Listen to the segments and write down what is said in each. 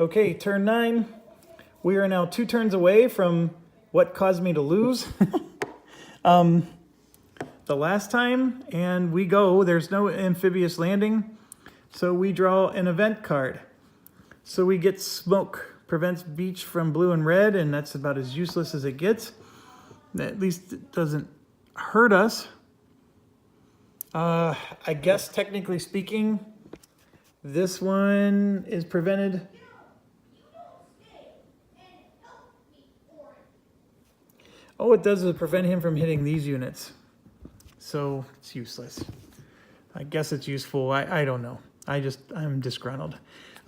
Okay, turn 9. We are now 2 turns away from what caused me to lose the last time, and we go. There's no amphibious landing, so we draw an event card. So we get smoke, prevents beach from blue and red, and that's about as useless as it gets. At least it doesn't hurt us. I guess technically speaking, this one is prevented. All it does is prevent him from hitting these units. So it's useless. I guess it's useful. I don't know. I'm disgruntled.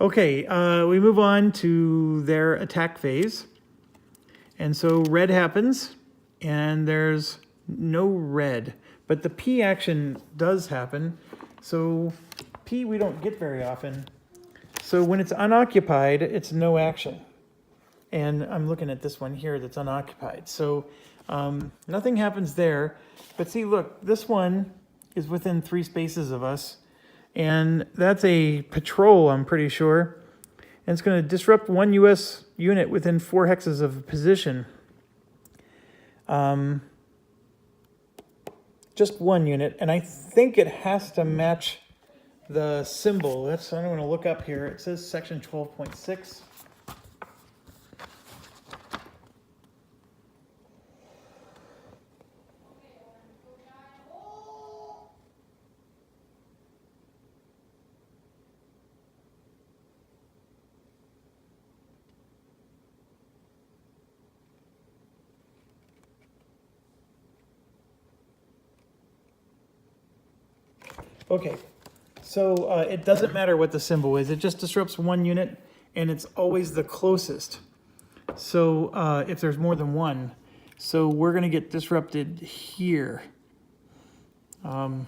Okay, we move on to their attack phase. And so red happens, and there's no red. But the P action does happen. So P we don't get very often. So when it's unoccupied, it's no action. And I'm looking at this one here that's unoccupied. So nothing happens there. But see, look, this one is within 3 spaces of us. And that's a patrol, I'm pretty sure. And it's going to disrupt 1 U.S. unit within 4 hexes of position. Just 1 unit. And I think it has to match the symbol. I'm going to look up here. It says section 12.6. Okay, so it doesn't matter what the symbol is. It just disrupts 1 unit, and it's always the closest. So if there's more than 1, so we're going to get disrupted here. Actually,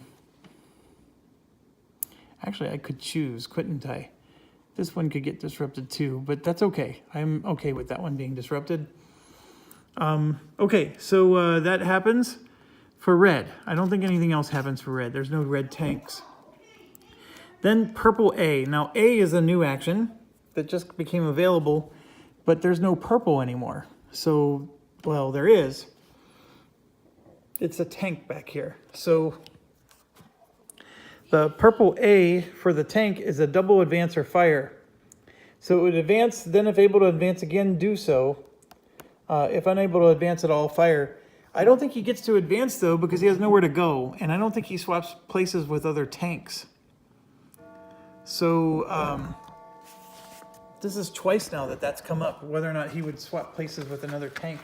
I could choose, couldn't I? This one could get disrupted too, but that's okay. I'm okay with that one being disrupted. Okay, so that happens. For red, I don't think anything else happens for red. There's no red tanks. Then purple A. Now A is a new action that just became available, but there's no purple anymore. So, well, there is. It's a tank back here. So the purple A for the tank is a double advance or fire. So it would advance, then if able to advance again, do so. If unable to advance at all, fire. I don't think he gets to advance, though, because he has nowhere to go. And I don't think he swaps places with other tanks. So this is twice now that that's come up, whether or not he would swap places with another tank.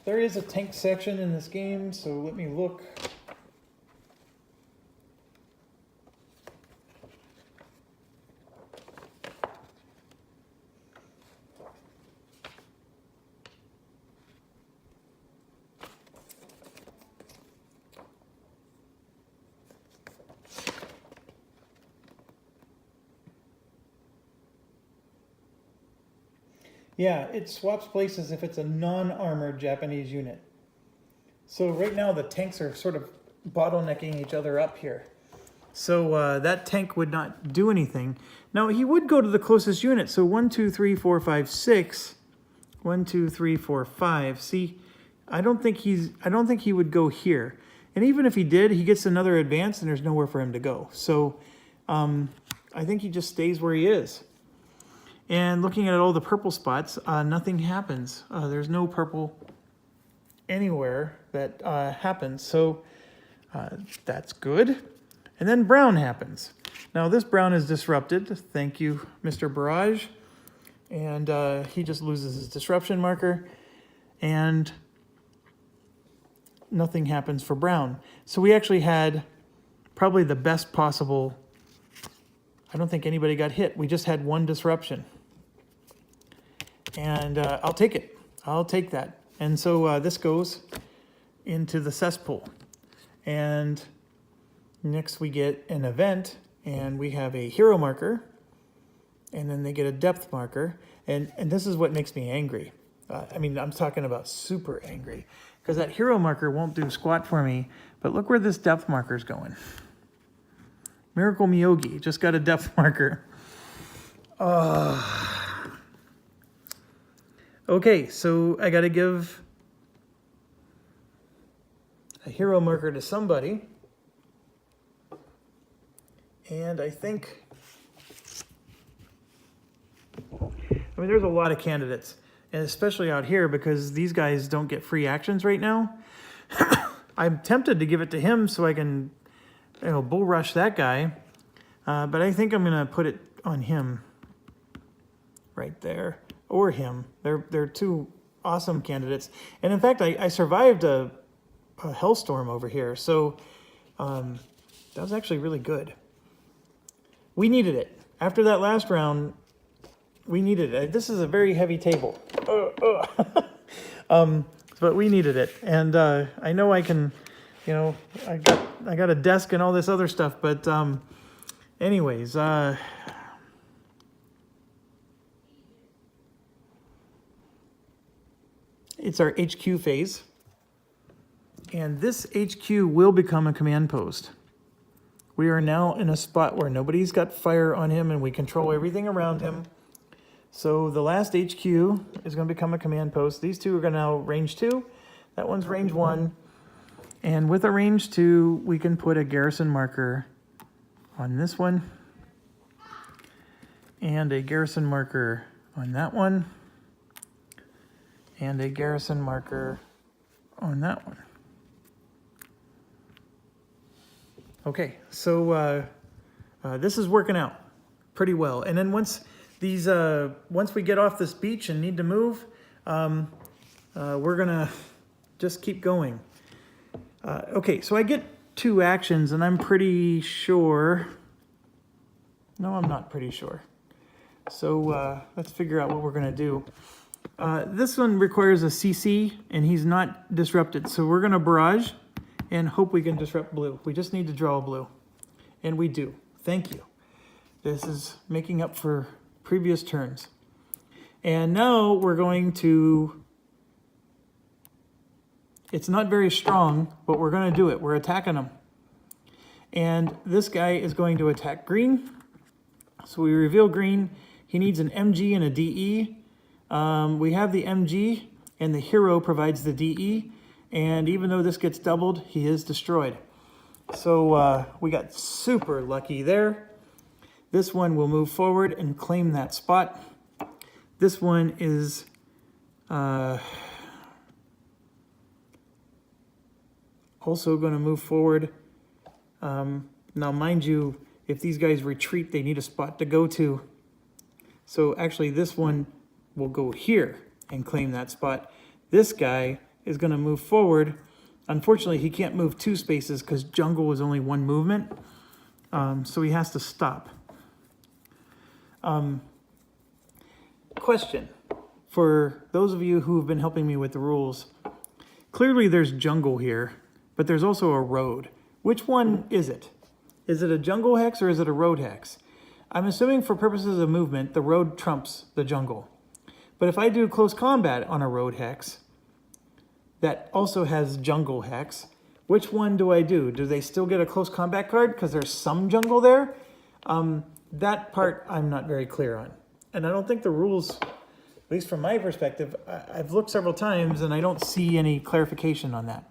There is a tank section in this game, so let me look. Yeah, it swaps places if it's a non-armored Japanese unit. So right now the tanks are sort of bottlenecking each other up here. So that tank would not do anything. Now he would go to the closest unit. So 1, 2, 3, 4, 5, 6. 1, 2, 3, 4, 5. See, I don't think he would go here. And even if he did, he gets another advance and there's nowhere for him to go. So I think he just stays where he is. And looking at all the purple spots, nothing happens. There's no purple anywhere that happens. So that's good. And then brown happens. Now this brown is disrupted. Thank you, Mr. Barrage. And he just loses his disruption marker. And nothing happens for brown. So we actually had probably the best possible. I don't think anybody got hit. We just had 1 disruption. And I'll take it. I'll take that. And so this goes into the cesspool. And next we get an event, and we have a hero marker, and then they get a depth marker. And this is what makes me angry. I mean, I'm talking about super angry, because that hero marker won't do squat for me. But look where this depth marker is going. Miracle Miyogi just got a depth marker. Okay, so I got to give a hero marker to somebody. And I think, I mean, there's a lot of candidates, and especially out here because these guys don't get free actions right now. I'm tempted to give it to him so I can, bull rush that guy. But I think I'm going to put it on him right there, or him. They're two awesome candidates. And in fact, I survived a hellstorm over here. So that was actually really good. We needed it. After that last round, we needed it. This is a very heavy table. But we needed it. And I know I can, I got a desk and all this other stuff. But anyways, it's our HQ phase. And this HQ will become a command post. We are now in a spot where nobody's got fire on him and we control everything around him. So the last HQ is going to become a command post. These two are going to now range 2. That one's range 1. And with a range 2, we can put a garrison marker on this one. And a garrison marker on that one. And a garrison marker on that one. Okay, so this is working out pretty well. And then once we get off this beach and need to move, we're gonna just keep going. Okay, so I get 2 actions, and I'm pretty sure. No, I'm not pretty sure. So let's figure out what we're gonna do. This one requires a CC, and he's not disrupted. So we're gonna barrage and hope we can disrupt blue. We just need to draw a blue. And we do. Thank you. This is making up for previous turns. And now we're going to, it's not very strong, but we're going to do it. We're attacking him. And this guy is going to attack green. So we reveal green. He needs an MG and a DE. We have the MG, and the hero provides the DE. And even though this gets doubled, he is destroyed. So we got super lucky there. This one will move forward and claim that spot. This one is also going to move forward. Now, mind you, if these guys retreat, they need a spot to go to. So actually, this one will go here and claim that spot. This guy is going to move forward. Unfortunately, he can't move 2 spaces because jungle is only 1 movement. So he has to stop. Question for those of you who have been helping me with the rules. Clearly there's jungle here, but there's also a road. Which one is it? Is it a jungle hex or is it a road hex? I'm assuming for purposes of movement, the road trumps the jungle. But if I do close combat on a road hex, that also has jungle hex, which one do I do? Do they still get a close combat card because there's some jungle there? That part I'm not very clear on. And I don't think the rules, at least from my perspective, I've looked several times and I don't see any clarification on that.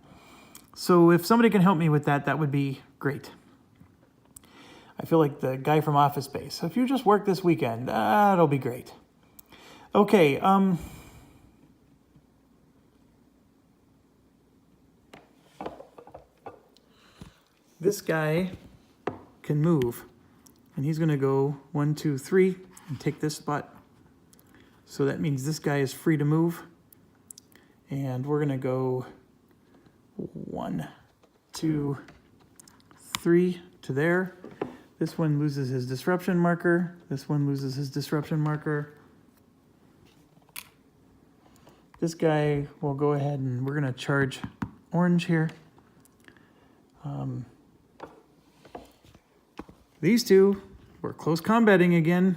So if somebody can help me with that, that would be great. I feel like the guy from Office Space. So if you just work this weekend, that'll be great. Okay, this guy can move, and he's going to go 1, 2, 3 and take this spot. So that means this guy is free to move, and we're going to go 1, 2, 3 to there. This one loses his disruption marker. This one loses his disruption marker. This guy will go ahead and we're going to charge orange here. These two, we're close combating again.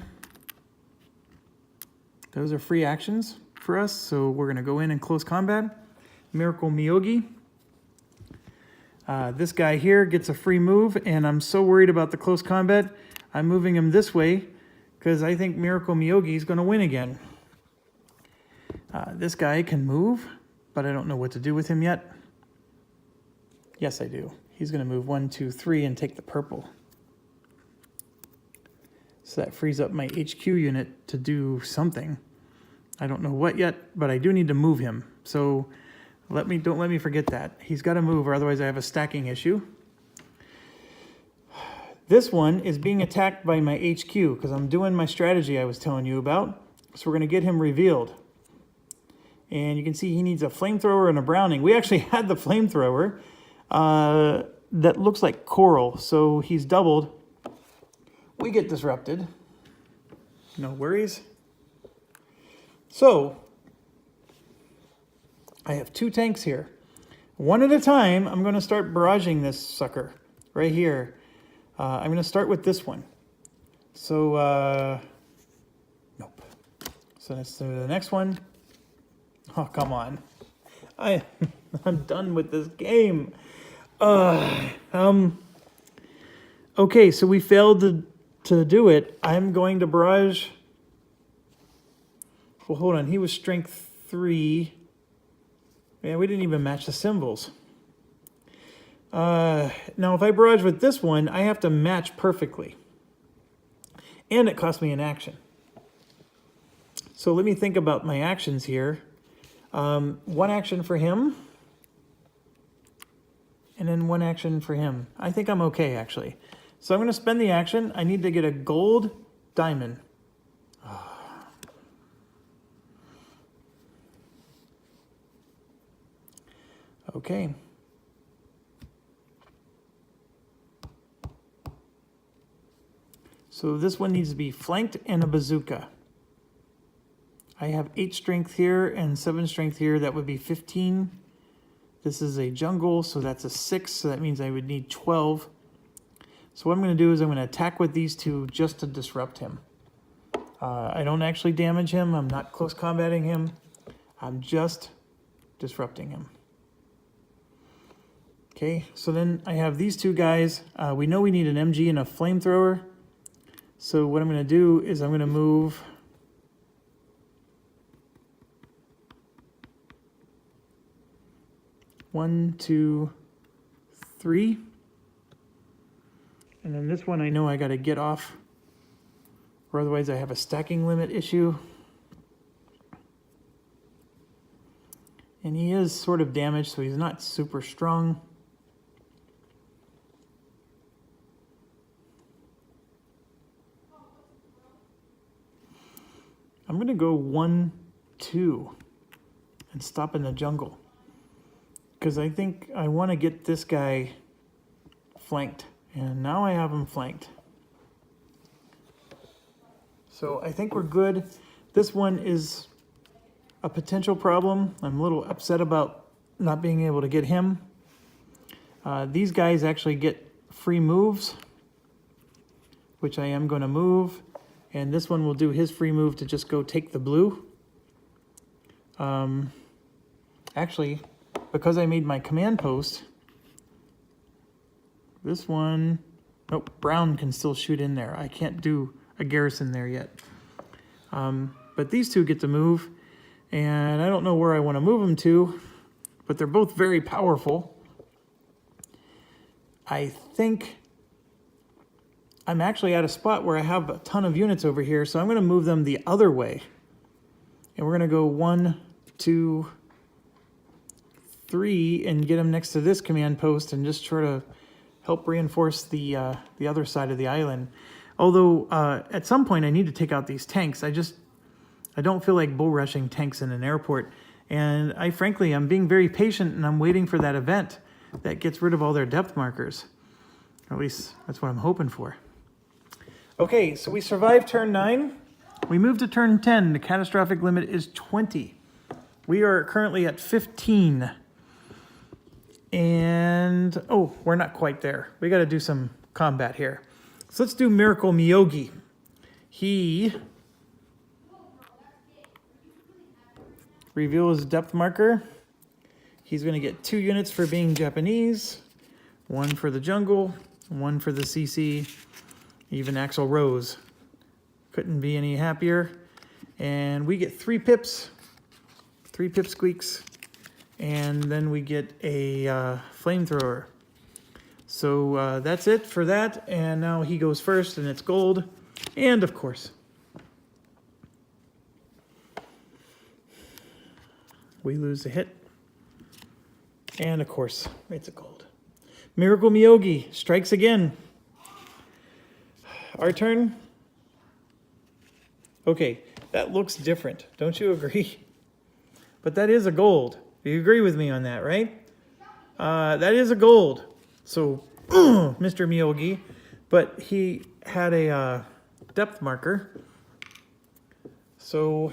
Those are free actions for us, so we're going to go in and close combat. Miracle Miyogi. This guy here gets a free move, and I'm so worried about the close combat, I'm moving him this way because I think Miracle Miyogi is going to win again. This guy can move, but I don't know what to do with him yet. Yes, I do. He's going to move 1, 2, 3 and take the purple. So that frees up my HQ unit to do something. I don't know what yet, but I do need to move him. So don't let me forget that. He's got to move, or otherwise I have a stacking issue. This one is being attacked by my HQ because I'm doing my strategy I was telling you about. So we're going to get him revealed. And you can see he needs a flamethrower and a Browning. We actually had the flamethrower that looks like coral, so he's doubled. We get disrupted. No worries. So I have 2 tanks here. One at a time, I'm going to start barraging this sucker right here. I'm going to start with this one. So, nope. So let's do the next one. Oh, come on. I'm done with this game. Okay, so we failed to do it. I'm going to barrage. Well, hold on. He was strength 3. Yeah, we didn't even match the symbols. Now, if I barrage with this one, I have to match perfectly. And it cost me an action. So let me think about my actions here. 1 action for him. And then 1 action for him. I think I'm okay, actually. So I'm going to spend the action. I need to get a gold diamond. Okay. So this one needs to be flanked and a bazooka. I have 8 strength here and 7 strength here. That would be 15. This is a jungle, so that's a 6. So that means I would need 12. So what I'm going to do is I'm going to attack with these 2 just to disrupt him. I don't actually damage him. I'm not close combating him. I'm just disrupting him. Okay, so then I have these 2 guys. We know we need an MG and a flamethrower. So what I'm going to do is I'm going to move 1, 2, 3. And then this one I know I got to get off, or otherwise I have a stacking limit issue. And he is sort of damaged, so he's not super strong. I'm going to go 1, 2 and stop in the jungle. Because I think I want to get this guy flanked. And now I have him flanked. So I think we're good. This one is a potential problem. I'm a little upset about not being able to get him. These guys actually get free moves, which I am going to move. And this one will do his free move to just go take the blue. Actually, because I made my command post, this one, nope, brown can still shoot in there. I can't do a garrison there yet. But these 2 get to move, and I don't know where I want to move them to, but they're both very powerful. I think I'm actually at a spot where I have a ton of units over here, so I'm going to move them the other way. And we're going to go 1, 2, 3 and get them next to this command post and just try to help reinforce the other side of the island. Although at some point I need to take out these tanks. I don't feel like bull rushing tanks in an airport. And I'm being very patient, and I'm waiting for that event that gets rid of all their depth markers. Or at least that's what I'm hoping for. Okay, so we survived turn 9. We moved to turn 10. The catastrophic limit is 20. We are currently at 15. And, oh, we're not quite there. We got to do some combat here. So let's do Miracle Miyogi. He reveals depth marker. He's going to get 2 units for being Japanese. one for the jungle, one for the CC. Even Axel Rose couldn't be any happier. And we get 3 pips, 3 pip squeaks, and then we get a flamethrower. So that's it for that, and now he goes first, and it's gold, and of course, we lose a hit, and of course, it's a gold. Miracle Miyogi strikes again. Our turn. Okay, that looks different, don't you agree? But that is a gold. You agree with me on that, right? That is a gold. So, Mr. Miyogi, but he had a depth marker. So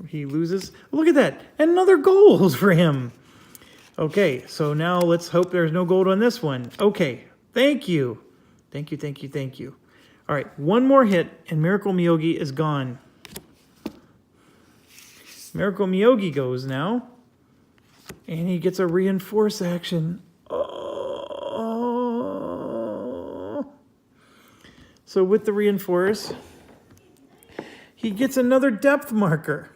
he loses. Look at that. Another gold for him. Okay, so now let's hope there's no gold on this one. Okay, thank you. Thank you, thank you, thank you. All right, one more hit and Miracle Miyogi is gone. Miracle Miyogi goes now. And he gets a reinforce action. Oh. So with the reinforce, he gets another depth marker.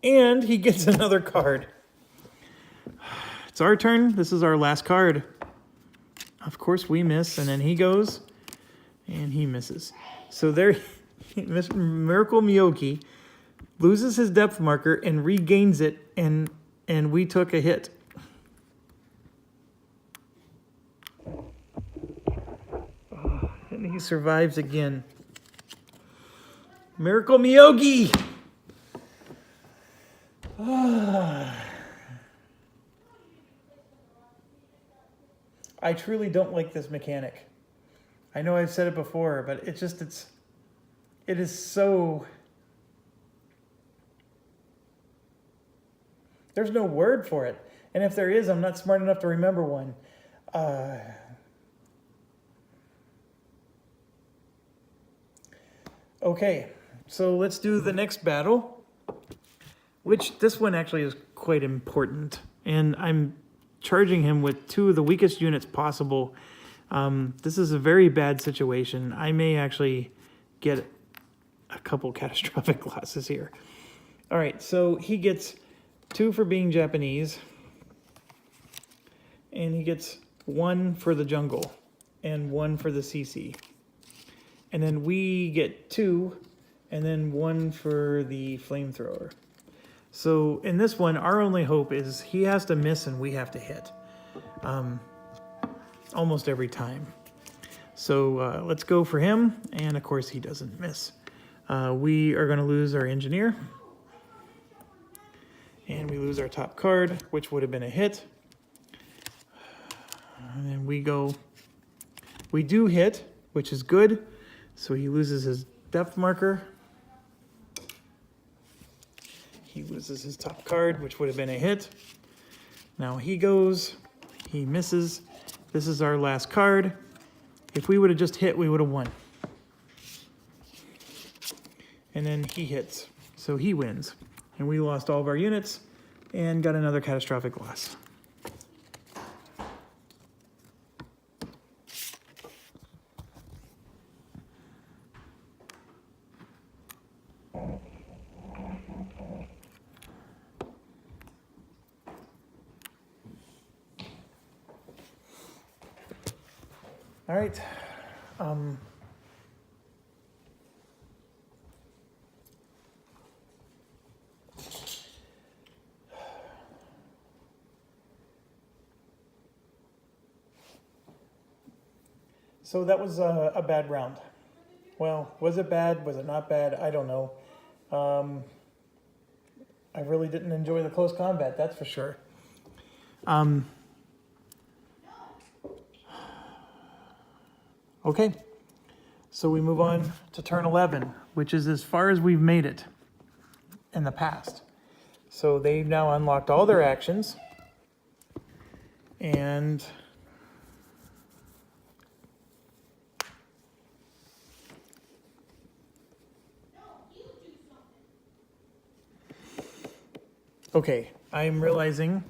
And he gets another card. It's our turn. This is our last card. Of course we miss, and then he goes, and he misses. So there, Miracle Miyogi loses his depth marker and regains it, and we took a hit. Oh, and he survives again. Miracle Miyogi! Oh. I truly don't like this mechanic. I know I've said it before, but it is so... There's no word for it. And if there is, I'm not smart enough to remember one. Okay, so let's do the next battle, which this one actually is quite important. And I'm charging him with 2 of the weakest units possible. This is a very bad situation. I may actually get a couple catastrophic losses here. All right, so he gets 2 for being Japanese, and he gets 1 for the jungle and 1 for the CC. And then we get 2 and then 1 for the flamethrower. So in this one, our only hope is he has to miss and we have to hit. Almost every time. So let's go for him, and of course he doesn't miss. We are going to lose our engineer. And we lose our top card, which would have been a hit. And then we do hit, which is good. So he loses his depth marker. He loses his top card, which would have been a hit. Now he goes, he misses. This is our last card. If we would have just hit, we would have won. And then he hits, so he wins. And we lost all of our units and got another catastrophic loss. All right. So that was a bad round. Well, was it bad? Was it not bad? I don't know. I really didn't enjoy the close combat, that's for sure. Okay, so we move on to turn 11, which is as far as we've made it in the past. So they've now unlocked all their actions, and okay, I'm realizing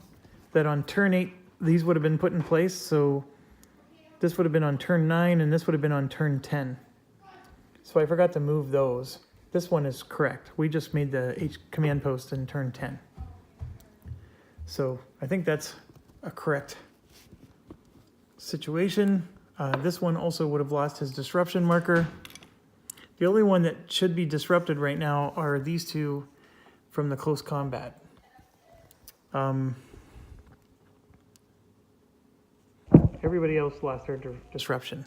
that on turn 8 these would have been put in place. So this would have been on turn 9 and this would have been on turn 10. So I forgot to move those. This one is correct. We just made the H command post in turn 10. So I think that's a correct situation. This one also would have lost his disruption marker. The only one that should be disrupted right now are these two from the close combat. Everybody else lost their disruption.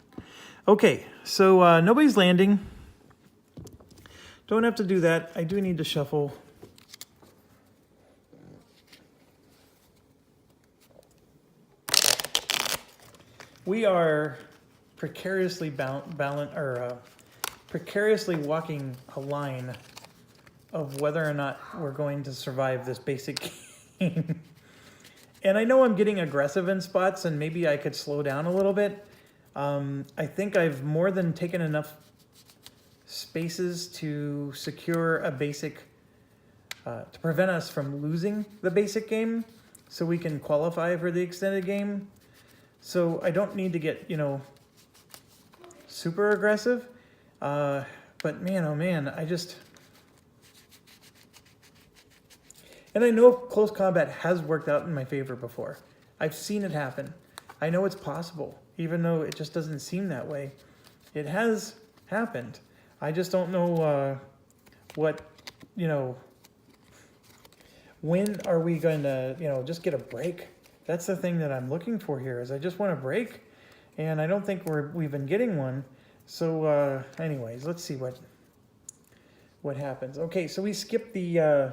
Okay, so nobody's landing. Don't have to do that. I do need to shuffle. We are precariously precariously walking a line of whether or not we're going to survive this basic game. And I know I'm getting aggressive in spots, and maybe I could slow down a little bit. I think I've more than taken enough spaces to secure a basic, to prevent us from losing the basic game, so we can qualify for the extended game. So I don't need to get, super aggressive. But man, oh man, and I know close combat has worked out in my favor before. I've seen it happen. I know it's possible, even though it just doesn't seem that way. It has happened. I just don't know when are we going to, just get a break? That's the thing that I'm looking for here, is I just want a break, and I don't think we've been getting one. So anyways, let's see what happens. Okay, so we skipped the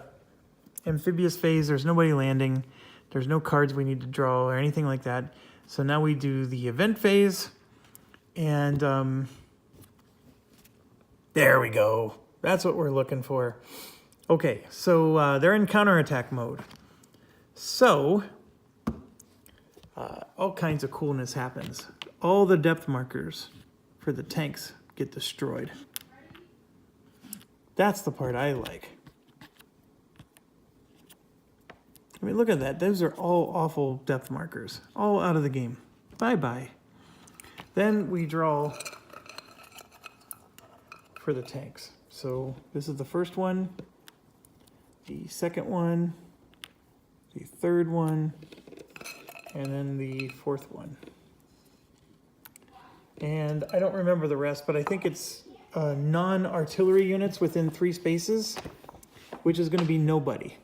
amphibious phase. There's nobody landing. There's no cards we need to draw or anything like that. So now we do the event phase, and there we go. That's what we're looking for. Okay, so they're in counterattack mode. So all kinds of coolness happens. All the depth markers for the tanks get destroyed. That's the part I like. I mean, look at that. Those are all awful depth markers. All out of the game. Bye-bye. Then we draw for the tanks. So this is the first one, the second one, the third one, and then the fourth one. And I don't remember the rest, but I think it's non-artillery units within 3 spaces, which is going to be nobody,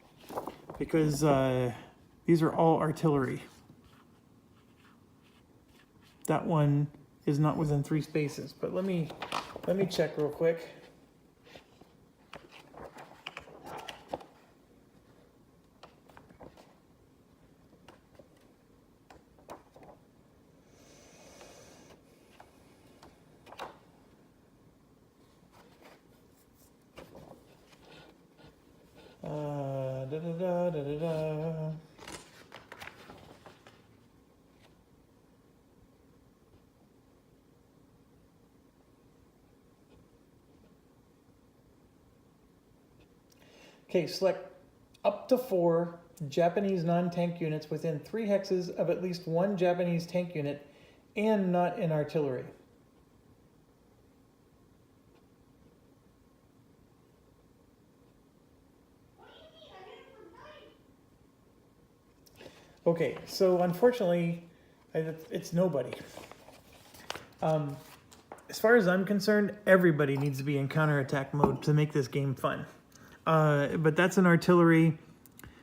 because these are all artillery. That one is not within 3 spaces, but let me check real quick. Okay, select up to 4 Japanese non-tank units within 3 hexes of at least 1 Japanese tank unit and not in artillery. Okay, so unfortunately, it's nobody. As far as I'm concerned, everybody needs to be in counterattack mode to make this game fun. But that's an artillery.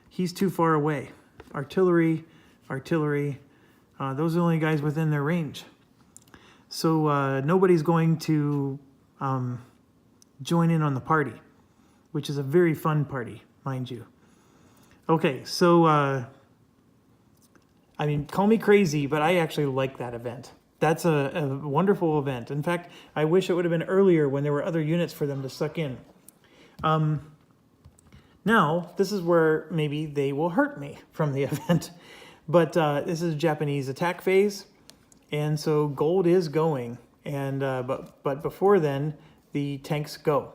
He's too far away. Artillery. Those are the only guys within their range. So nobody's going to join in on the party, which is a very fun party, mind you. Okay, so I mean, call me crazy, but I actually like that event. That's a wonderful event. In fact, I wish it would have been earlier when there were other units for them to suck in. Now, this is where maybe they will hurt me from the event. But this is Japanese attack phase. And so gold is going. And but before then, the tanks go.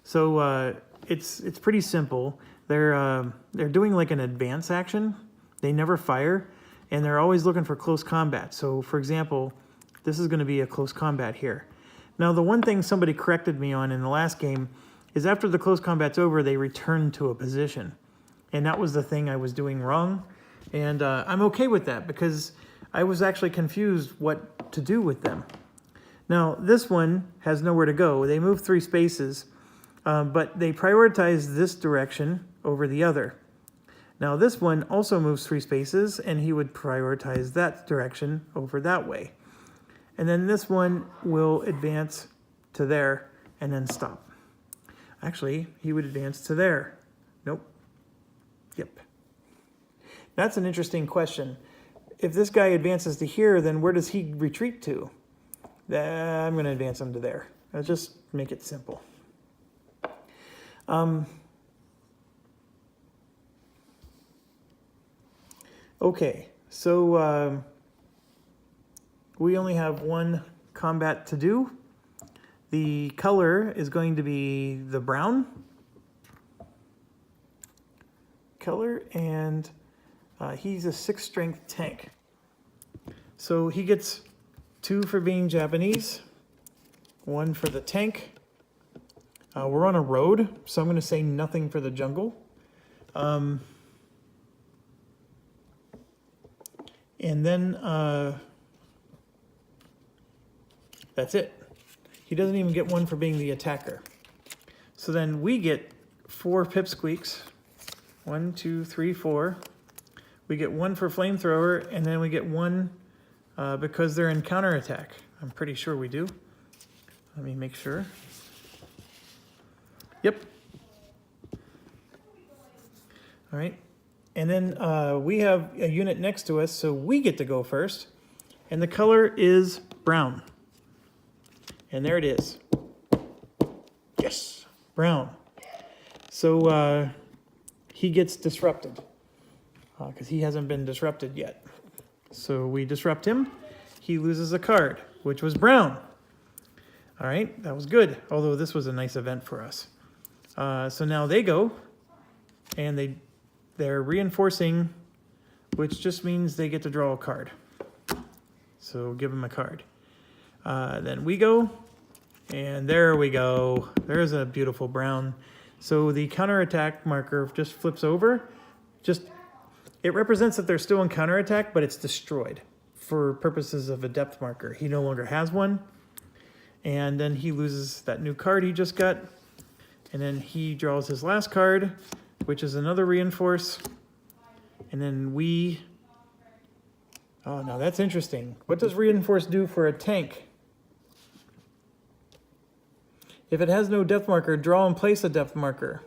So it's pretty simple. They're doing like an advance action. They never fire. and they're always looking for close combat. So for example, this is going to be a close combat here. Now the one thing somebody corrected me on in the last game is after the close combat's over, they return to a position. And that was the thing I was doing wrong. And I'm okay with that because I was actually confused what to do with them. Now this one has nowhere to go. They move 3 spaces, but they prioritize this direction over the other. Now this one also moves 3 spaces, and he would prioritize that direction over that way. And then this one will advance to there and then stop. Actually, he would advance to there. Nope. Yep. That's an interesting question. If this guy advances to here, then where does he retreat to? I'm going to advance him to there. I'll just make it simple. Okay, so we only have one combat to do. The color is going to be the brown color, and he's a 6 strength tank. So he gets 2 for being Japanese, 1 for the tank. We're on a road, so I'm going to say nothing for the jungle. And then that's it. He doesn't even get 1 for being the attacker. So then we get 4 pipsqueaks. 1, 2, 3, 4. We get 1 for flamethrower, and then we get 1 because they're in counterattack. I'm pretty sure we do. Let me make sure. Yep. All right. And then we have a unit next to us, so we get to go first. And the color is brown. And there it is. Yes, brown. So he gets disrupted because he hasn't been disrupted yet. So we disrupt him. He loses a card, which was brown. All right, that was good, although this was a nice event for us. So now they go, and they're reinforcing, which just means they get to draw a card. So give them a card. Then we go, and there we go. There's a beautiful brown. So the counterattack marker just flips over. It represents that they're still in counterattack, but it's destroyed for purposes of a depth marker. He no longer has one. And then he loses that new card he just got. And then he draws his last card, which is another reinforce. And then oh, now that's interesting. What does reinforce do for a tank? If it has no depth marker, draw and place a depth marker.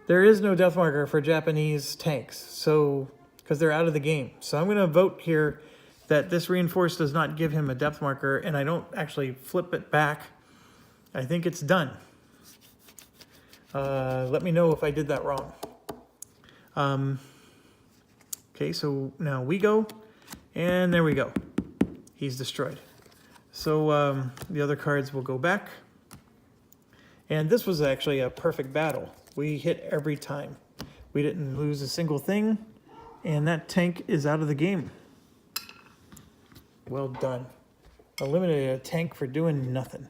There is no depth marker for Japanese tanks, so because they're out of the game. So I'm going to vote here that this reinforce does not give him a depth marker, and I don't actually flip it back. I think it's done. Let me know if I did that wrong. Okay, so now we go, and there we go. He's destroyed. So the other cards will go back. And this was actually a perfect battle. We hit every time. We didn't lose a single thing, and that tank is out of the game. Well done. Eliminated a tank for doing nothing.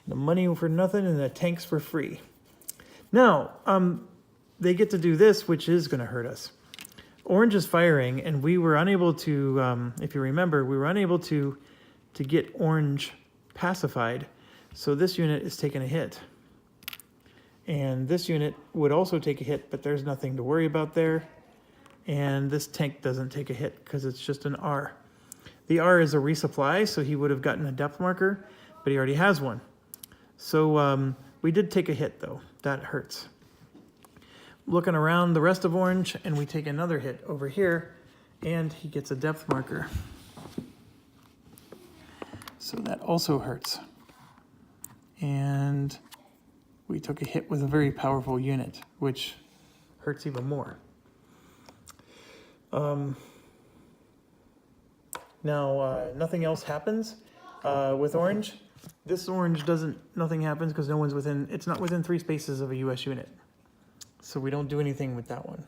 The money for nothing and the tanks for free. Now, they get to do this, which is going to hurt us. Orange is firing, and we were unable to, if you remember, we were unable to get orange pacified. So this unit is taking a hit. And this unit would also take a hit, but there's nothing to worry about there. And this tank doesn't take a hit because it's just an R. The R is a resupply, so he would have gotten a depth marker, but he already has one. So we did take a hit, though. That hurts. Looking around the rest of orange, and we take another hit over here, and he gets a depth marker. So that also hurts. And we took a hit with a very powerful unit, which hurts even more. Now, nothing else happens with orange. This orange nothing happens because no one's it's not within 3 spaces of a US unit. So we don't do anything with that one.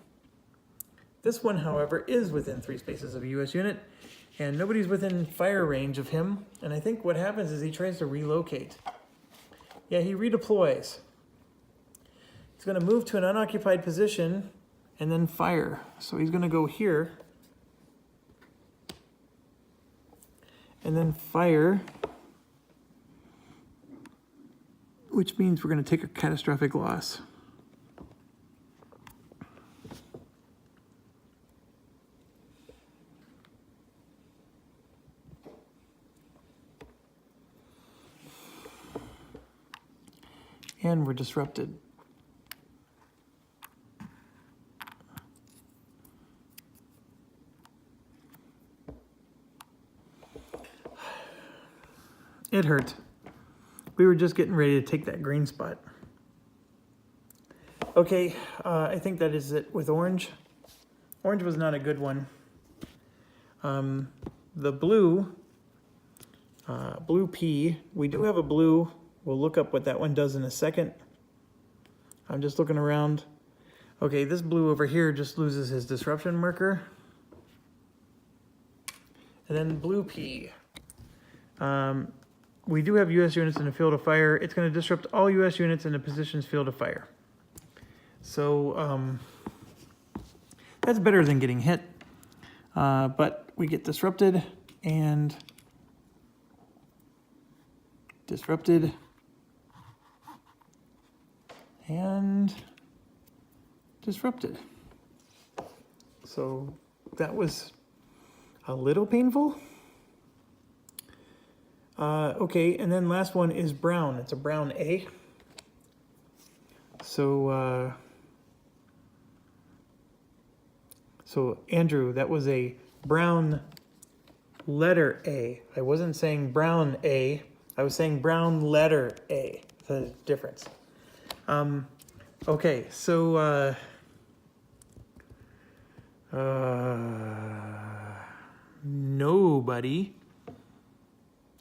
This one, however, is within 3 spaces of a US unit, and nobody's within fire range of him. And I think what happens is he tries to relocate. Yeah, he redeploys. He's going to move to an unoccupied position and then fire. So he's going to go here and then fire, which means we're going to take a catastrophic loss. And we're disrupted. It hurt. We were just getting ready to take that green spot. Okay, I think that is it with orange. Orange was not a good one. The blue, blue P, we do have a blue. We'll look up what that one does in a second. I'm just looking around. Okay, this blue over here just loses his disruption marker. And then blue P. We do have US units in the field of fire. It's going to disrupt all US units in the position's field of fire. So that's better than getting hit. But we get disrupted and disrupted. And disrupted. So that was a little painful. Okay, and then last one is brown. It's a brown A. So, so Andrew, that was a brown letter A. I wasn't saying brown A. I was saying brown letter A. The difference. Okay, so nobody.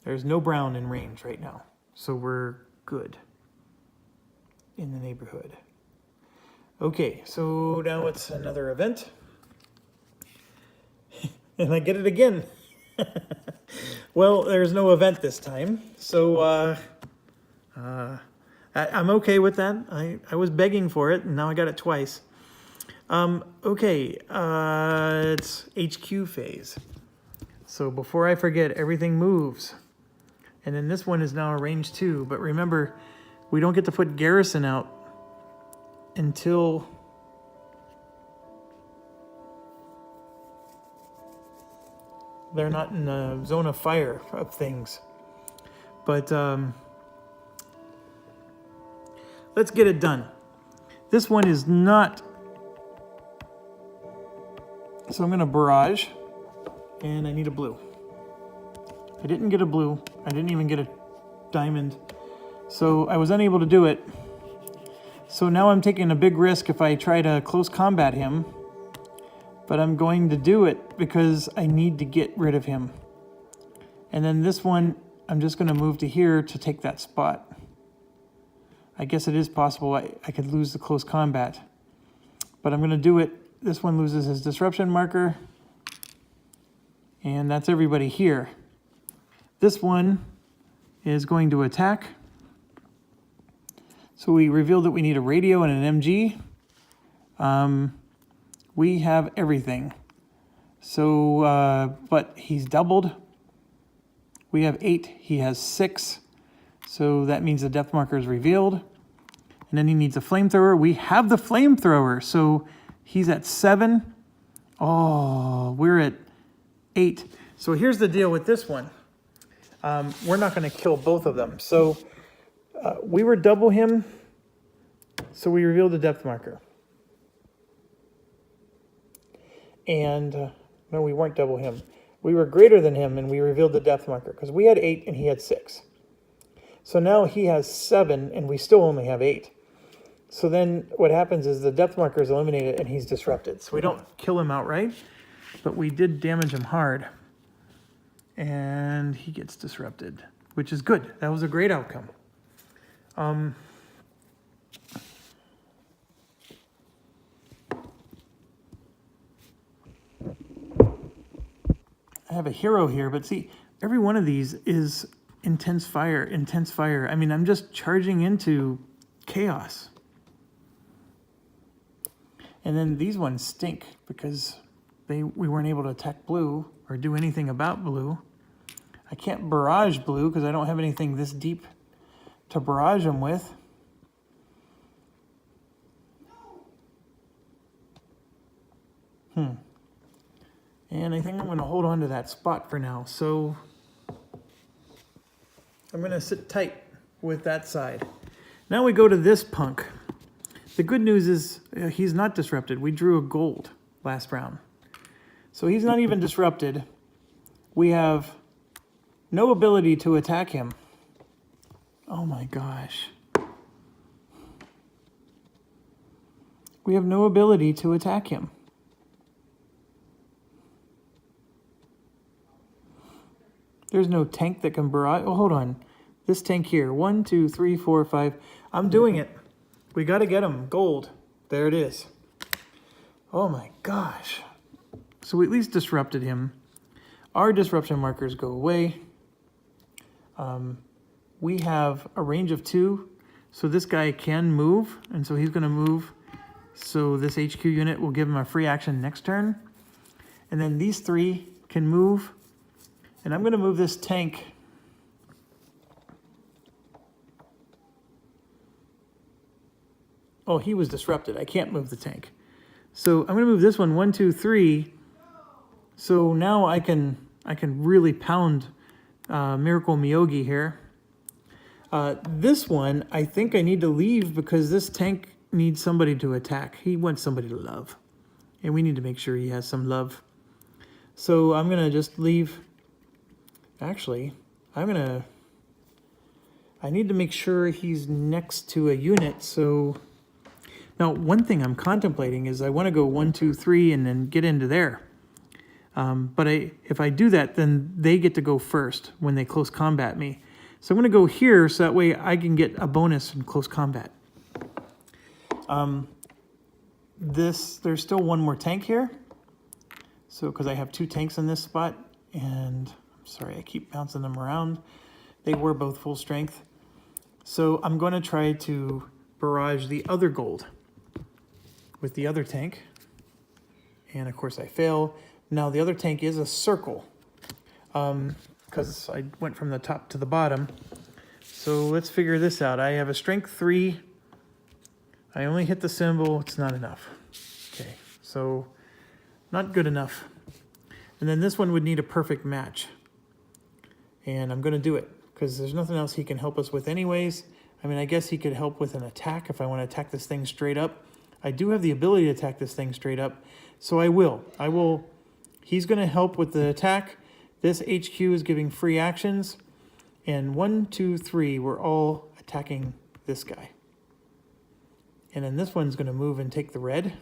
There's no brown in range right now, so we're good in the neighborhood. Okay, so now it's another event, and I get it again. Well, there's no event this time, so I'm okay with that. I was begging for it, and now I got it twice. Okay, it's HQ phase. So before I forget, everything moves. And then this one is now a range 2. But remember, we don't get to put garrison out until they're not in the zone of fire of things. But let's get it done. This one is not. So I'm going to barrage. And I need a blue. I didn't get a blue. I didn't even get a diamond. So I was unable to do it. So now I'm taking a big risk if I try to close combat him. But I'm going to do it because I need to get rid of him. And then this one, I'm just going to move to here to take that spot. I guess it is possible I could lose the close combat. But I'm going to do it. This one loses his disruption marker. And that's everybody here. This one is going to attack. So we revealed that we need a radio and an MG. We have everything. So, but he's doubled. We have 8, he has 6. So that means the depth marker is revealed. And then he needs a flamethrower. We have the flamethrower. So he's at 7. Oh, we're at 8. So here's the deal with this one. We're not going to kill both of them. So we were double him. So we revealed the depth marker. And no, we weren't double him. We were greater than him and we revealed the depth marker because we had 8 and he had 6. So now he has 7 and we still only have 8. So then what happens is the depth marker is eliminated and he's disrupted. So we don't kill him outright, but we did damage him hard. And he gets disrupted, which is good. That was a great outcome. I have a hero here, but see, every one of these is intense fire, intense fire. I mean, I'm just charging into chaos. And then these ones stink because we weren't able to attack blue or do anything about blue. I can't barrage blue because I don't have anything this deep to barrage them with. And I think I'm going to hold on to that spot for now. So I'm going to sit tight with that side. Now we go to this punk. The good news is he's not disrupted. We drew a gold last round. So he's not even disrupted. We have no ability to attack him. Oh my gosh. We have no ability to attack him. There's no tank that can barrage. Oh, hold on. This tank here. 1, 2, 3, 4, 5. I'm doing it. We got to get him. Gold. There it is. Oh my gosh. So we at least disrupted him. Our disruption markers go away. We have a range of 2. So this guy can move. And so he's going to move. So this HQ unit will give him a free action next turn. And then these 3 can move. And I'm going to move this tank. Oh, he was disrupted. I can't move the tank. So I'm going to move this one, 1, 2, 3. So now I can really pound Miracle Miyogi here. This one, I think I need to leave because this tank needs somebody to attack. He wants somebody to love. And we need to make sure he has some love. So I'm going to just leave. Actually, I need to make sure he's next to a unit. So now one thing I'm contemplating is I want to go 1, 2, 3 and then get into there. But if I do that, then they get to go first when they close combat me. So I'm going to go here so that way I can get a bonus in close combat. There's still one more tank here. So because I have 2 tanks in this spot, and sorry, I keep bouncing them around. They were both full strength. So I'm going to try to barrage the other gold with the other tank. And of course I fail. Now the other tank is a circle because I went from the top to the bottom. So let's figure this out. I have a strength 3. I only hit the symbol. It's not enough. Okay, so not good enough. And then this one would need a perfect match. And I'm going to do it because there's nothing else he can help us with anyways. I mean, I guess he could help with an attack if I want to attack this thing straight up. I do have the ability to attack this thing straight up, so I will. He's going to help with the attack. This HQ is giving free actions. And 1, 2, 3, we're all attacking this guy. And then this one's going to move and take the red.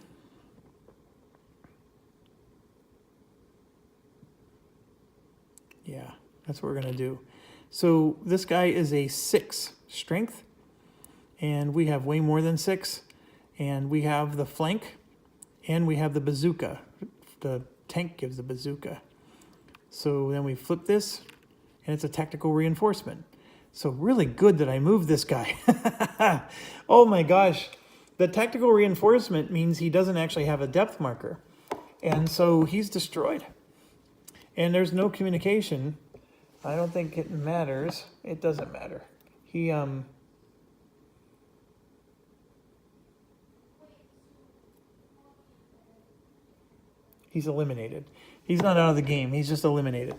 Yeah. That's what we're going to do. So this guy is a 6 strength. And we have way more than 6. And we have the flank. And we have the bazooka. The tank gives the bazooka. So then we flip this. And it's a tactical reinforcement. So really good that I moved this guy. Oh my gosh. The tactical reinforcement means he doesn't actually have a depth marker. And so he's destroyed. And there's no communication. I don't think it matters. It doesn't matter. He's eliminated. He's not out of the game. He's just eliminated.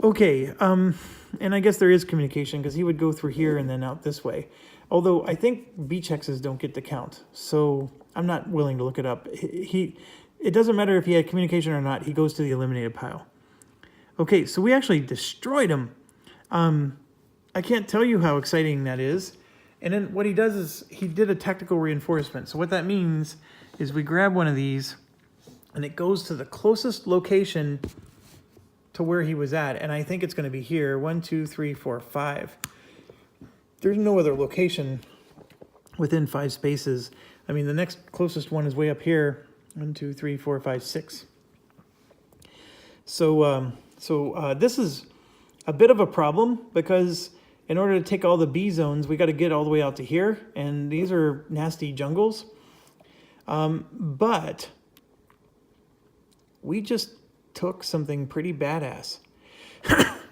Okay, and I guess there is communication because he would go through here and then out this way. Although I think beach hexes don't get to count. So I'm not willing to look it up. It doesn't matter if he had communication or not. He goes to the eliminated pile. Okay, so we actually destroyed him. I can't tell you how exciting that is. And then what he does is he did a tactical reinforcement. So what that means is we grab one of these and it goes to the closest location to where he was at. And I think it's going to be here. 1, 2, 3, 4, 5. There's no other location within 5 spaces. I mean, the next closest one is way up here. 1, 2, 3, 4, 5, 6. So this is a bit of a problem because in order to take all the B zones, we got to get all the way out to here, and these are nasty jungles. But we just took something pretty badass.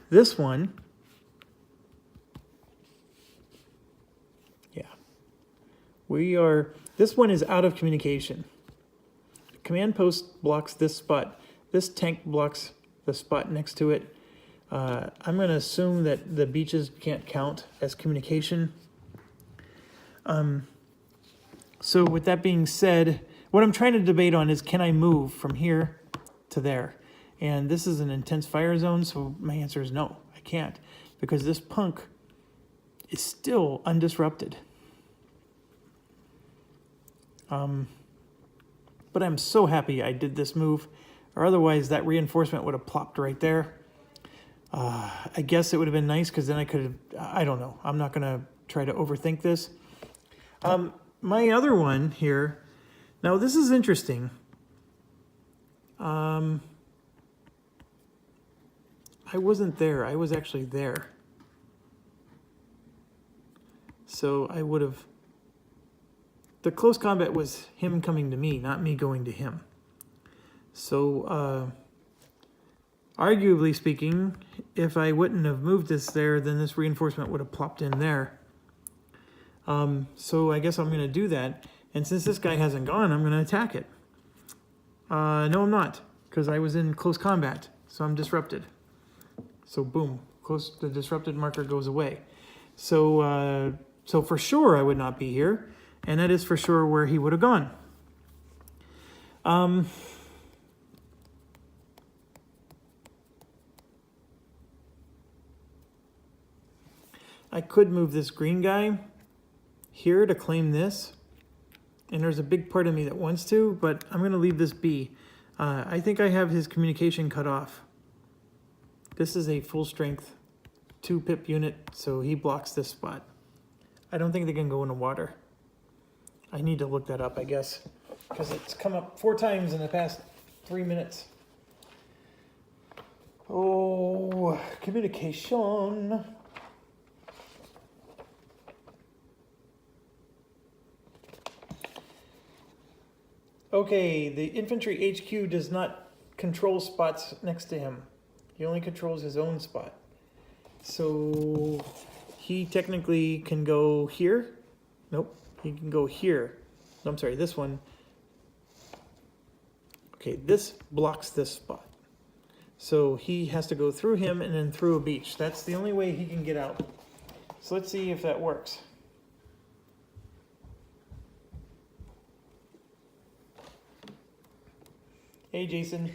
This one, yeah, this one is out of communication. Command post blocks this spot. This tank blocks the spot next to it. I'm going to assume that the beaches can't count as communication. So with that being said, what I'm trying to debate on is, can I move from here to there? And this is an intense fire zone, so my answer is no, I can't, because this punk is still undisrupted. But I'm so happy I did this move, or otherwise that reinforcement would have plopped right there. I guess it would have been nice, because then I could have, I don't know. I'm not going to try to overthink this. My other one here, now this is interesting. I wasn't there. I was actually there. So I would have, the close combat was him coming to me, not me going to him. So, arguably speaking, if I wouldn't have moved this there, then this reinforcement would have plopped in there. So I guess I'm going to do that. And since this guy hasn't gone, I'm going to attack it. No, I'm not, because I was in close combat, so I'm disrupted. So boom, the disrupted marker goes away. So, so for sure I would not be here, and that is for sure where he would have gone. I could move this green guy here to claim this, and there's a big part of me that wants to, but I'm going to leave this be. I think I have his communication cut off. This is a full strength 2 pip unit, so he blocks this spot. I don't think they can go into water. I need to look that up, I guess, because it's come up 4 times in the past 3 minutes. Oh, communication. Okay, the infantry HQ does not control spots next to him. He only controls his own spot. So he technically can go here. Nope, he can go here. No, I'm sorry, this one. Okay, this blocks this spot. So he has to go through him and then through a beach. That's the only way he can get out. So let's see if that works. Hey, Jason.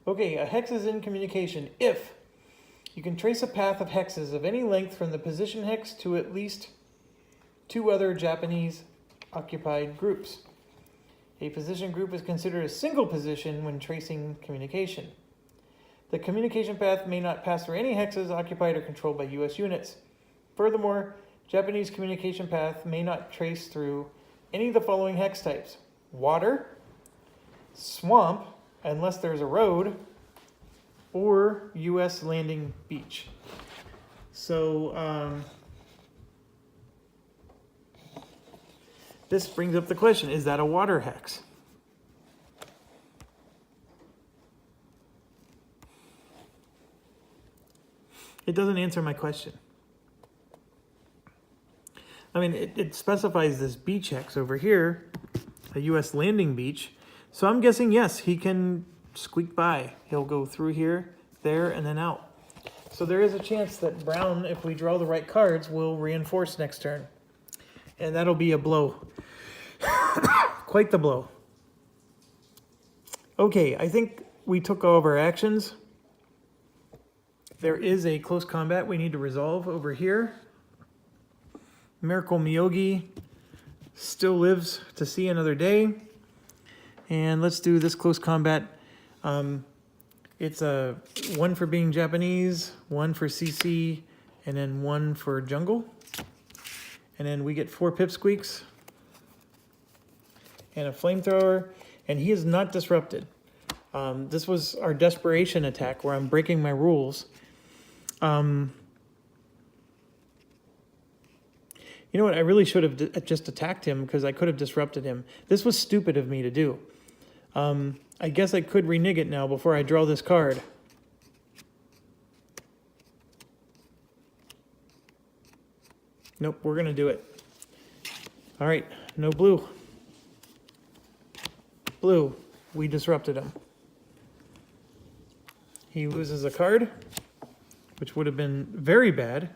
Okay, a hex is in communication if you can trace a path of hexes of any length from the position hex to at least 2 other Japanese occupied groups. A position group is considered a single position when tracing communication. The communication path may not pass through any hexes occupied or controlled by U.S. units. Furthermore, Japanese communication path may not trace through any of the following hex types: water, swamp, unless there's a road, or U.S. landing beach. So this brings up the question, is that a water hex? It doesn't answer my question. I mean, it specifies this beach hex over here, a U.S. landing beach. So I'm guessing, yes, he can squeak by. He'll go through here, there, and then out. So there is a chance that brown, if we draw the right cards, will reinforce next turn. And that'll be a blow. Quite the blow. Okay, I think we took all of our actions. There is a close combat we need to resolve over here. Miracle Miyogi still lives to see another day. And let's do this close combat. It's a 1 for being Japanese, 1 for CC, and then 1 for jungle. And then we get 4 pipsqueaks and a flamethrower, and he is not disrupted. This was our desperation attack where I'm breaking my rules. You know what? I really should have just attacked him because I could have disrupted him. This was stupid of me to do. I guess I could renege it now before I draw this card. Nope, we're going to do it. All right, no blue. Blue, we disrupted him. He loses a card, which would have been very bad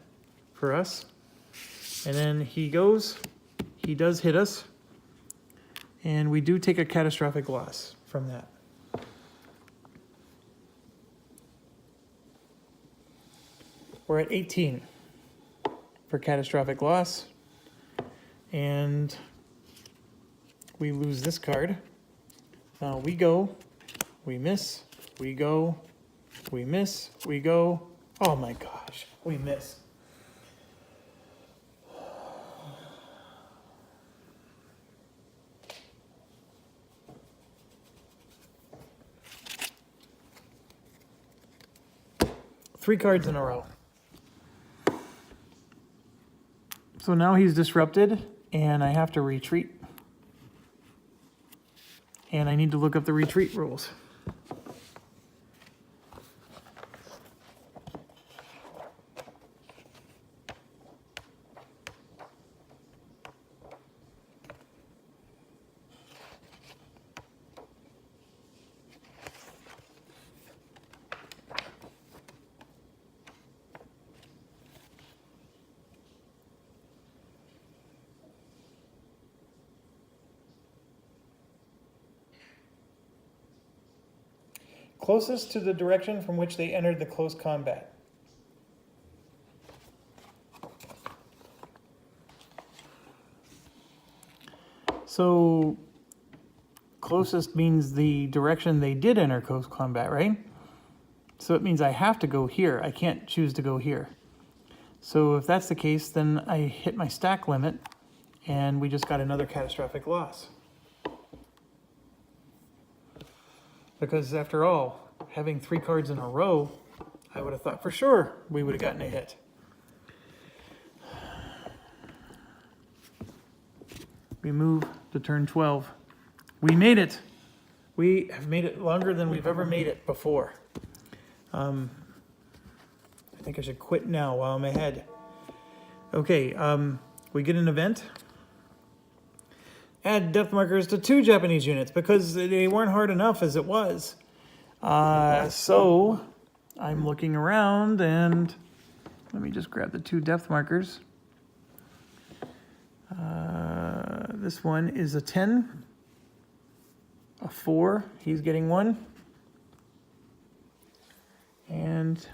for us. And then he goes, he does hit us, and we do take a catastrophic loss from that. We're at 18 for catastrophic loss, and we lose this card. Now we go, we miss, we go, we miss, we go. Oh my gosh, we miss. Three cards in a row. So now he's disrupted, and I have to retreat. And I need to look up the retreat rules. Closest to the direction from which they entered the close combat. So closest means the direction they did enter close combat, right? So it means I have to go here. I can't choose to go here. So if that's the case, then I hit my stack limit, and we just got another catastrophic loss. Because after all, having 3 cards in a row, I would have thought for sure we would have gotten a hit. We move to turn 12. We made it. We have made it longer than we've ever made it before. I think I should quit now while I'm ahead. Okay, we get an event. Add depth markers to 2 Japanese units because they weren't hard enough as it was. So I'm looking around, and let me just grab the 2 depth markers. This one is a 10, a 4, he's getting 1, and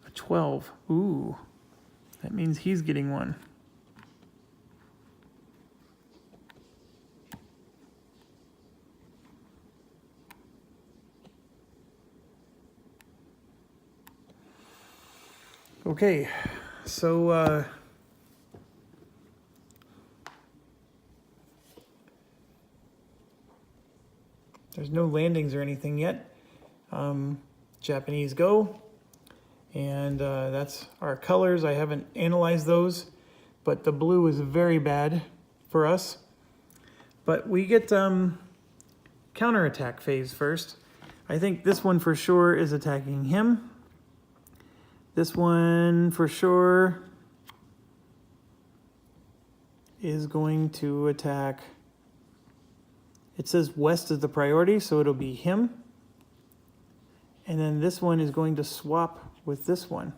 a 12. Ooh, that means he's getting 1. Okay, so there's no landings or anything yet. Japanese go, and that's our colors. I haven't analyzed those, but the blue is very bad for us. But we get counterattack phase first. I think this one for sure is attacking him. This one for sure is going to attack. It says west is the priority, so it'll be him. And then this one is going to swap with this one,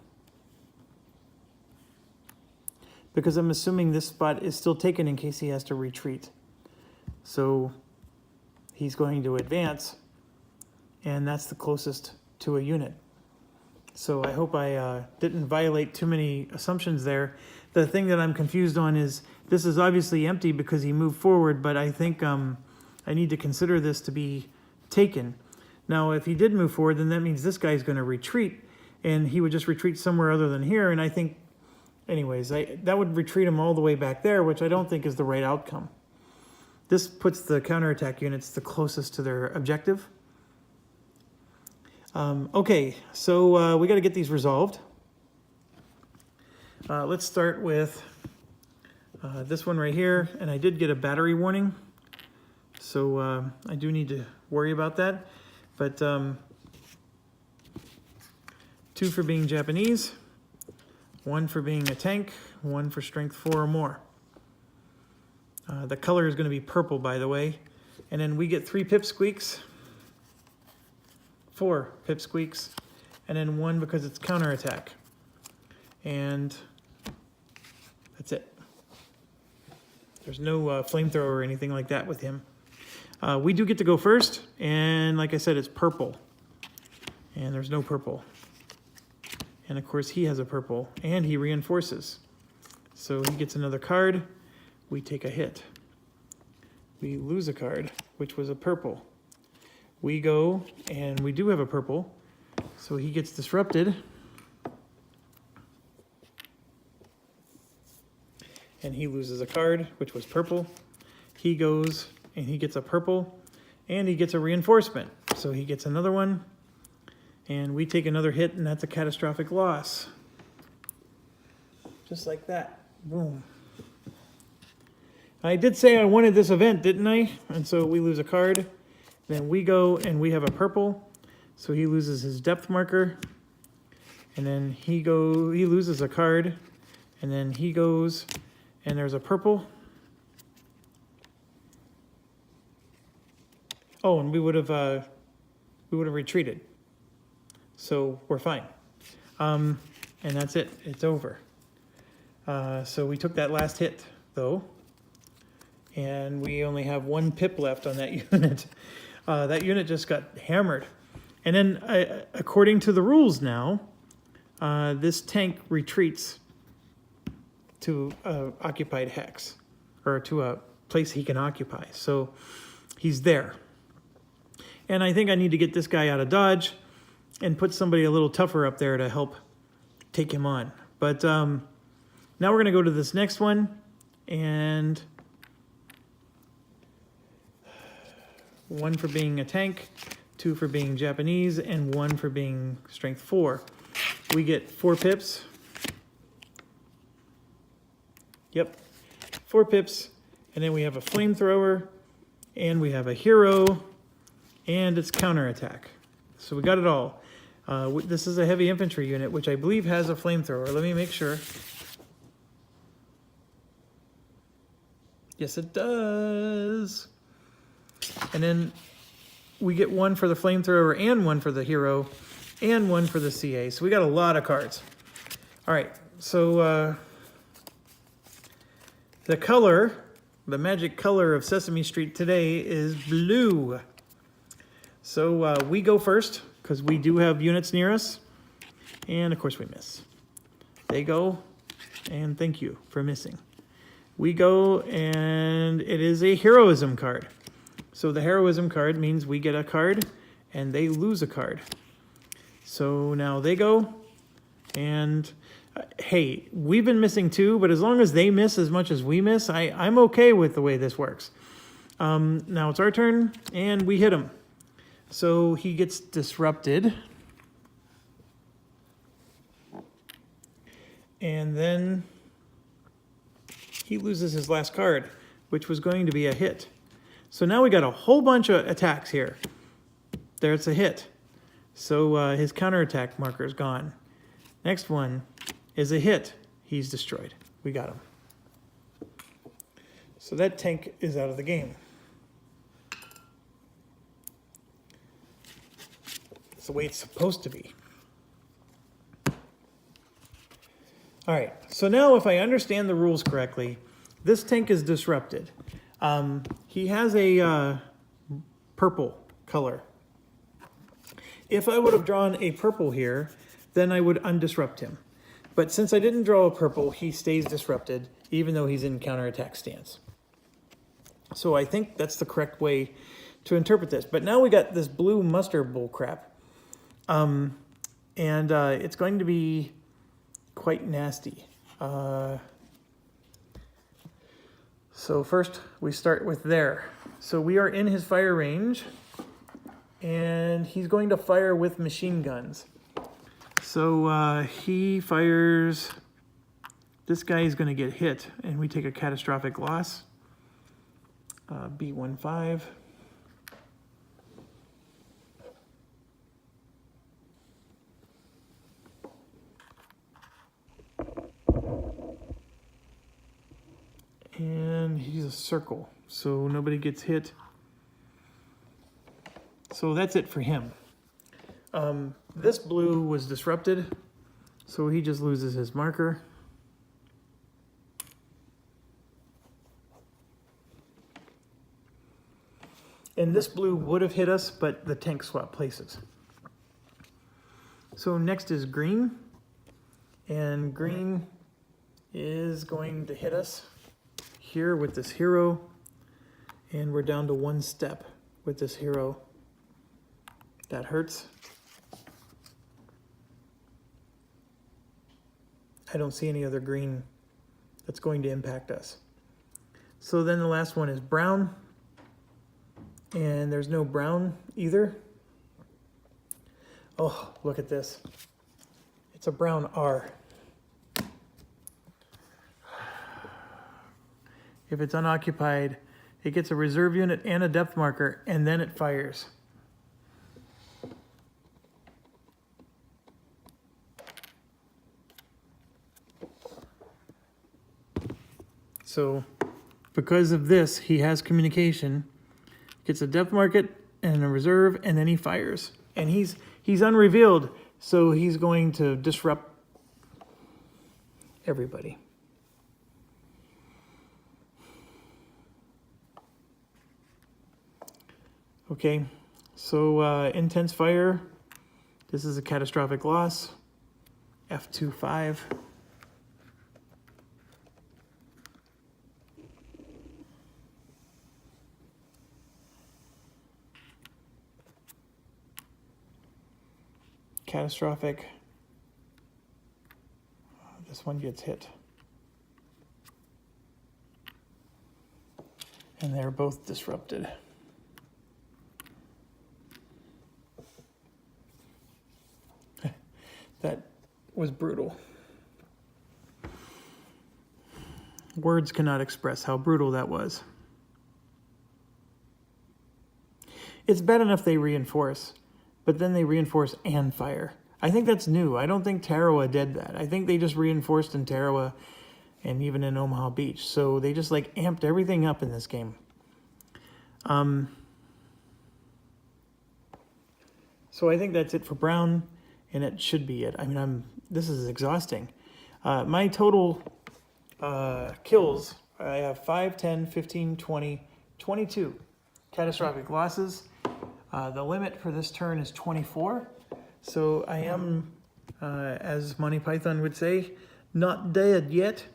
because I'm assuming this spot is still taken in case he has to retreat. So he's going to advance, and that's the closest to a unit. So I hope I didn't violate too many assumptions there. The thing that I'm confused on is this is obviously empty because he moved forward, but I think I need to consider this to be taken. Now, if he did move forward, then that means this guy's going to retreat, and he would just retreat somewhere other than here. And I think anyways, that would retreat them all the way back there, which I don't think is the right outcome. This puts the counterattack units the closest to their objective. Okay, so we got to get these resolved. Let's start with this one right here, and I did get a battery warning, so I do need to worry about that. But 2 for being Japanese, 1 for being a tank, 1 for strength 4 or more. The color is going to be purple, by the way. And then we get 3 pipsqueaks, 4 pipsqueaks, and then 1 because it's counterattack. And that's it. There's no flamethrower or anything like that with him. We do get to go first, and like I said, it's purple. And there's no purple. And of course he has a purple, and he reinforces. So he gets another card. We take a hit. We lose a card, which was a purple. We go, and we do have a purple, so he gets disrupted. And he loses a card, which was purple. He goes, and he gets a purple, and he gets a reinforcement. So he gets another one, and we take another hit, and that's a catastrophic loss. Just like that. Boom. I did say I wanted this event, didn't I? And so we lose a card. Then we go, and we have a purple. So he loses his depth marker. And then he loses a card. And then he goes, and there's a purple. Oh, and we would have retreated. So we're fine. And that's it. It's over. So we took that last hit, though. And we only have 1 pip left on that unit. That unit just got hammered. And then, according to the rules now, this tank retreats to occupied hex, or to a place he can occupy. So he's there. And I think I need to get this guy out of dodge and put somebody a little tougher up there to help take him on. But now we're going to go to this next one, and 1 for being a tank, 2 for being Japanese, and 1 for being strength 4. We get 4 pips. Yep, 4 pips, and then we have a flamethrower, and we have a hero, and it's counterattack. So we got it all. This is a heavy infantry unit, which I believe has a flamethrower. Let me make sure. Yes, it does. And then we get 1 for the flamethrower, and 1 for the hero, and 1 for the CA. So we got a lot of cards. All right, so the color, the magic color of Sesame Street today is blue. So we go first, because we do have units near us. And of course we miss. They go, and thank you for missing. We go, and it is a heroism card. So the heroism card means we get a card, and they lose a card. So now they go, and hey, we've been missing too, but as long as they miss as much as we miss, I'm okay with the way this works. Now it's our turn, and we hit him. So he gets disrupted. And then he loses his last card, which was going to be a hit. So now we got a whole bunch of attacks here. There's a hit. So his counterattack marker is gone. Next one is a hit. He's destroyed. We got him. So that tank is out of the game. It's the way it's supposed to be. All right, so now if I understand the rules correctly, this tank is disrupted. He has a purple color. If I would have drawn a purple here, then I would undisrupt him. But since I didn't draw a purple, he stays disrupted, even though he's in counterattack stance. So I think that's the correct way to interpret this. But now we got this blue mustard bull crap. And it's going to be quite nasty. So first we start with there. So we are in his fire range, and he's going to fire with machine guns. So he fires, this guy is going to get hit, and we take a catastrophic loss. B15. And he's a circle, so nobody gets hit. So that's it for him. This blue was disrupted, so he just loses his marker. And this blue would have hit us, but the tank swapped places. So next is green, and green is going to hit us here with this hero, and we're down to one step with this hero. That hurts. I don't see any other green that's going to impact us. So then the last one is brown, and there's no brown either. Oh, look at this. It's a brown R. If it's unoccupied, it gets a reserve unit and a depth marker, and then it fires. So because of this, he has communication, gets a depth market and a reserve, and then he fires. And he's unrevealed, so he's going to disrupt everybody. Okay, so intense fire. This is a catastrophic loss. F25. Catastrophic. This one gets hit. And they're both disrupted. That was brutal. Words cannot express how brutal that was. It's bad enough they reinforce, but then they reinforce and fire. I think that's new. I don't think Tarawa did that. I think they just reinforced in Tarawa and even in Omaha Beach. So they just like amped everything up in this game. So I think that's it for brown, and it should be it. I mean, this is exhausting. My total kills, I have 5, 10, 15, 20, 22 catastrophic losses. The limit for this turn is 24. So I am, as Monty Python would say, not dead yet.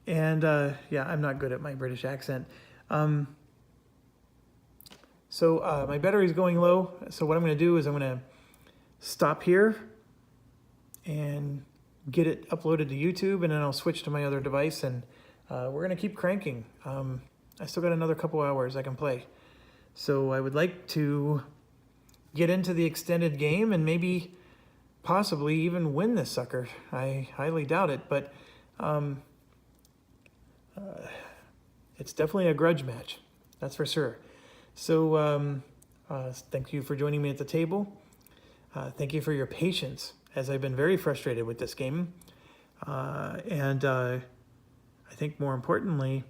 And yeah, I'm not good at my British accent. So my battery's going low. So what I'm going to do is I'm going to stop here and get it uploaded to YouTube, and then I'll switch to my other device, and we're going to keep cranking. I still got another couple hours I can play. So I would like to get into the extended game and maybe possibly even win this sucker. I highly doubt it, but it's definitely a grudge match. That's for sure. So thank you for joining me at the table. Thank you for your patience, as I've been very frustrated with this game. And I think more importantly,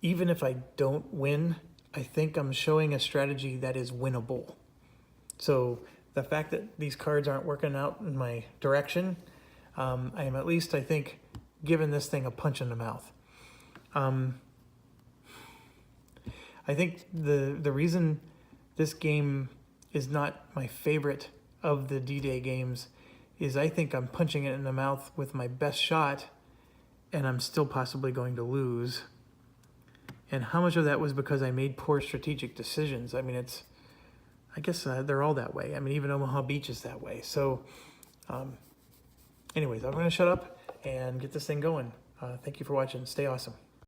even if I don't win, I think I'm showing a strategy that is winnable. So the fact that these cards aren't working out in my direction, I am at least, I think, giving this thing a punch in the mouth. I think the reason this game is not my favorite of the D-Day games is I think I'm punching it in the mouth with my best shot, and I'm still possibly going to lose. And how much of that was because I made poor strategic decisions? I mean, I guess they're all that way. I mean, even Omaha Beach is that way. So anyways, I'm going to shut up. and get this thing going. Thank you for watching. Stay awesome.